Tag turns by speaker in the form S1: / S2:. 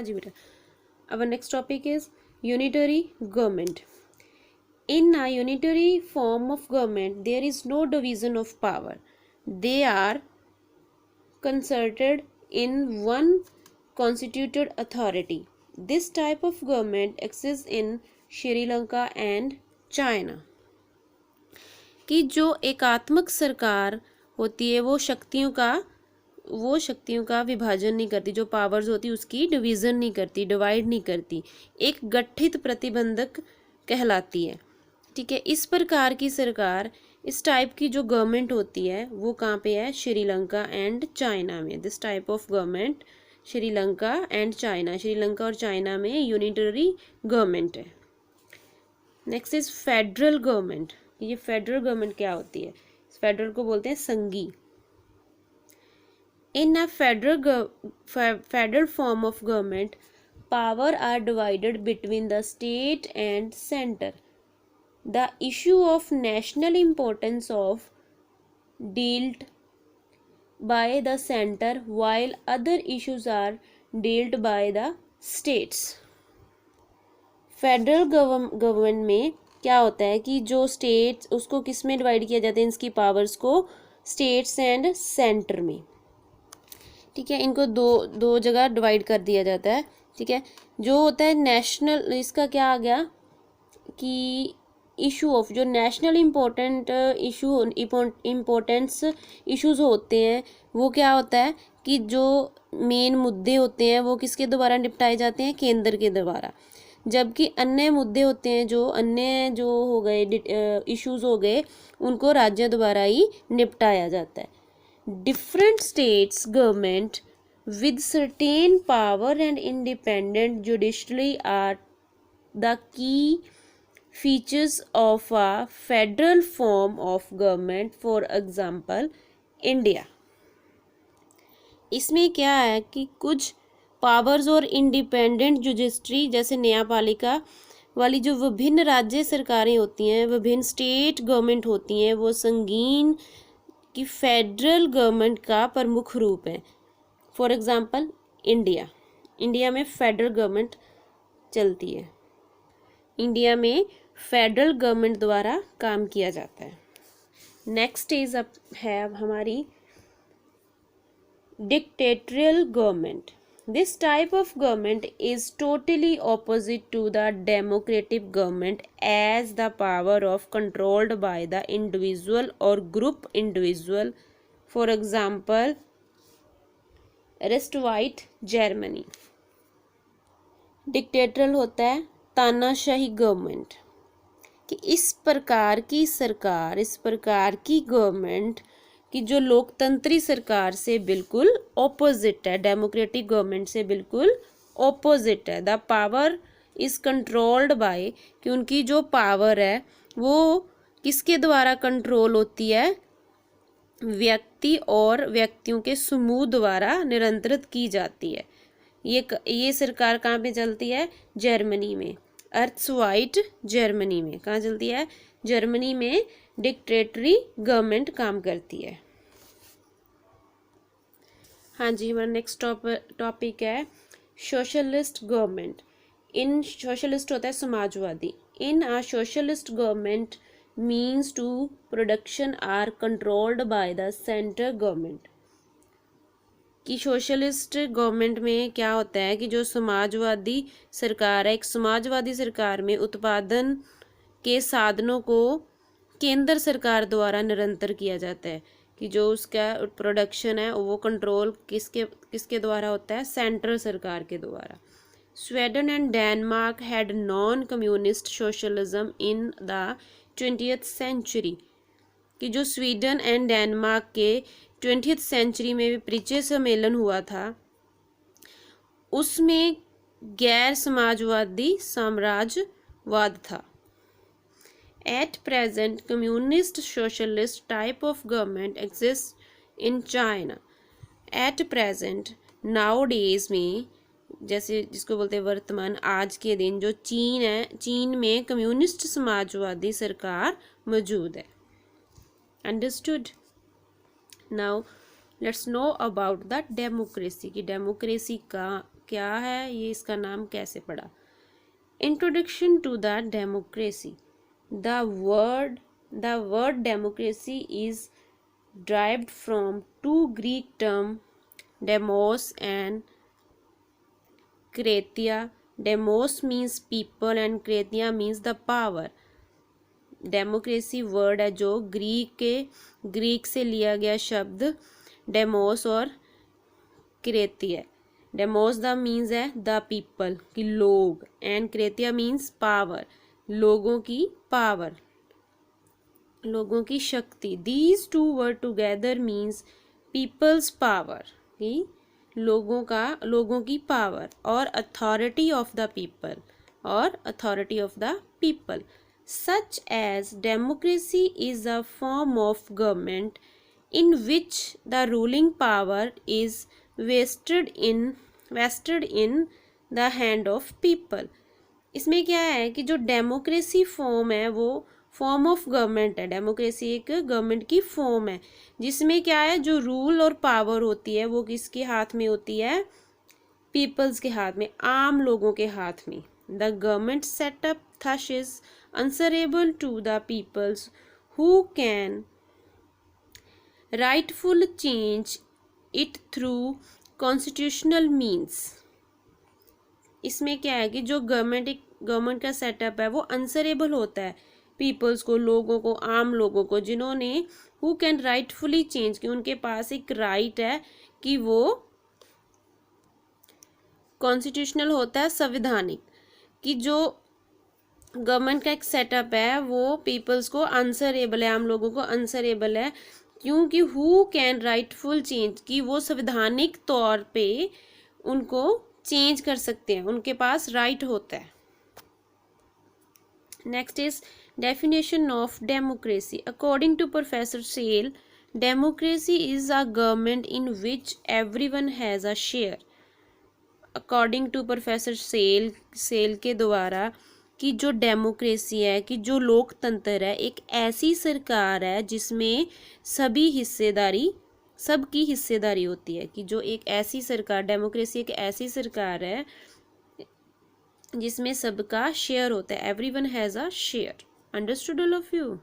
S1: हाँ जी बेटा. Our next topic is unitary government. In a unitary form of government, there is no division of power. They are concerted in one constituted authority. This type of government exists in Sri Lanka and China. कि जो एकात्मक सरकार होती है वो शक्तियों का विभाजन नहीं करती, जो पावर्स होती है उसकी डिवीज़न नहीं करती, डिवाइड नहीं करती, एक गठित प्रतिबंधक कहलाती है. ठीक है, इस प्रकार की सरकार, इस टाइप की जो गवर्नमेंट होती है वो कहाँ पे है? श्रीलंका एंड चाइना में. This type of government Sri Lanka and China, Sri Lanka और चाइना में यूनिटरी गवर्नमेंट है. Next is federal government. ये फेडरल गवर्नमेंट क्या होती है? फेडरल को बोलते हैं संघी. In a federal form of government, power are divided between the state and center. The issue of national importance of dealt by the center, while other issues are dealt by the states. Federal government में क्या होता है कि जो states, उसको किस में divide किया जाता है? इसकी पावर्स को स्टेट्स एंड सेंटर में. ठीक है, इनको दो जगह डिवाइड कर दिया जाता है. ठीक है, जो होता है नेशनल, इसका क्या आ गया कि इशू ऑफ, जो नेशनल इम्पोर्टेंस इश्यूज होते हैं वो क्या होता है कि जो मेन मुद्दे होते हैं वो किसके द्वारा निपटाए जाते हैं? केंद्र के द्वारा. जबकि अन्य मुद्दे होते हैं, जो अन्य जो हो गए इश्यूज हो गए, उनको राज्य द्वारा ही निपटाया जाता है. Different states government with certain power and independent judiciary are the key features of a federal form of government. For example, India. इसमें क्या है कि कुछ पावर्स और इंडिपेंडेंट जुडिशरी, जैसे न्यायपालिका वाली जो विभिन्न राज्य सरकारें होती हैं, विभिन्न स्टेट गवर्नमेंट होती हैं, वो संगीन कि फेडरल गवर्नमेंट का प्रमुख रूप है. फॉर एग्जांपल इंडिया में फेडरल गवर्नमेंट चलती है. इंडिया में फेडरल गवर्नमेंट द्वारा काम किया जाता है. नेक्स्ट इज अब है हमारी dictatorial government. This type of government is totally opposite to the democratic government, as the power of controlled by the individual or group individual. For example, Reichsweite Germany. डिक्टेटरल होता है तानाशाही गवर्नमेंट. कि इस प्रकार की सरकार, इस प्रकार की गवर्नमेंट कि जो लोकतंत्री सरकार से बिल्कुल ऑपोजिट है, डेमोक्रेटिक गवर्नमेंट से बिल्कुल ऑपोजिट है. The power is controlled by, कि उनकी जो पावर है वो किसके द्वारा कंट्रोल होती है? व्यक्ति और व्यक्तियों के समूह द्वारा नियंत्रित की जाती है. ये सरकार कहाँ पे चलती है? जर्मनी में. अर्थस्वाइट जर्मनी में. कहाँ चलती है? जर्मनी में डिक्टेटरी गवर्नमेंट काम करती है. हाँ जी, हमारा नेक्स्ट टॉपिक है सोशलिस्ट गवर्नमेंट. इन सोशलिस्ट होता है समाजवादी. In uh socialist government means to production are controlled by the central government. कि सोशलिस्ट गवर्नमेंट में क्या होता है कि जो समाजवादी सरकार है, एक समाजवादी सरकार में उत्पादन के साधनों को केंद्र सरकार द्वारा निरंतर किया जाता है. कि जो उसका प्रोडक्शन है वो कंट्रोल किसके द्वारा होता है? सेंट्रल सरकार के द्वारा. Sweden and Denmark had non communist socialism in the 20th century. कि जो स्वीडन एंड डेनमार्क के 20th सेंचुरी में भी परिचय सम्मेलन हुआ था, उसमें गैर समाजवादी साम्राज्यवाद था. At present, communist socialist type of government exists in China. At present, nowadays में, जैसे जिसको बोलते हैं वर्तमान, आज के दिन, जो चीन है, चीन में कम्युनिस्ट समाजवादी सरकार मौजूद है. Understood? Now let's know about the democracy. कि डेमोक्रेसी का क्या है, ये इसका नाम कैसे पड़ा। Introduction to the democracy. The word democracy is derived from two Greek terms, demos and kratia. Demos means people and kratia means the power. Democracy word है जो ग्रीक से लिया गया शब्द डेमोस और क्रेती है। डेमोस द मीन्स है the people कि लोग, एंड क्रेतिया मीन्स पावर, लोगों की पावर, लोगों की शक्ति। These two word together means peoples power कि लोगों की पावर, और अथॉरिटी ऑफ द पीपल, और authority of the people. Such as democracy is a form of government in which the ruling power is vested in the hand of people. इसमें क्या है कि जो डेमोक्रेसी फॉर्म है वो form of government है। Democracy एक गवर्नमेंट की फॉर्म है जिसमें क्या है, जो रूल और पावर होती है वो किसके हाथ में होती है, पीपल्स के हाथ में, आम लोगों के हाथ में। The government setup thus is answerable to the peoples who can rightful change it through constitutional means. इसमें क्या है कि जो गवर्नमेंट का सेटअप है वो आंसरेबल होता है पीपल्स को, लोगों को, आम लोगों को, जिन्होंने हु कैन राइटफुली चेंज, कि उनके पास एक राइट है कि वो कॉन्स्टिट्यूशनल होता है, संवैधानिक, कि जो गवर्नमेंट का एक सेटअप है वो पीपल्स को आंसरेबल है, आम लोगों को आंसरेबल है, क्योंकि हु कैन राइटफुल चेंज, कि वो संवैधानिक तौर पे उनको चेंज कर सकते हैं, उनके पास राइट होता है। Next is definition of democracy. According to professor Seeley, democracy is a government in which everyone has a share. According to professor Seeley के द्वारा कि जो डेमोक्रेसी है, कि जो लोकतंत्र है, एक ऐसी सरकार है जिसमें सबकी हिस्सेदारी होती है, कि जो एक ऐसी सरकार, डेमोक्रेसी एक ऐसी सरकार है जिसमें सबका शेयर होता है। Everyone has a share. Understood all of you?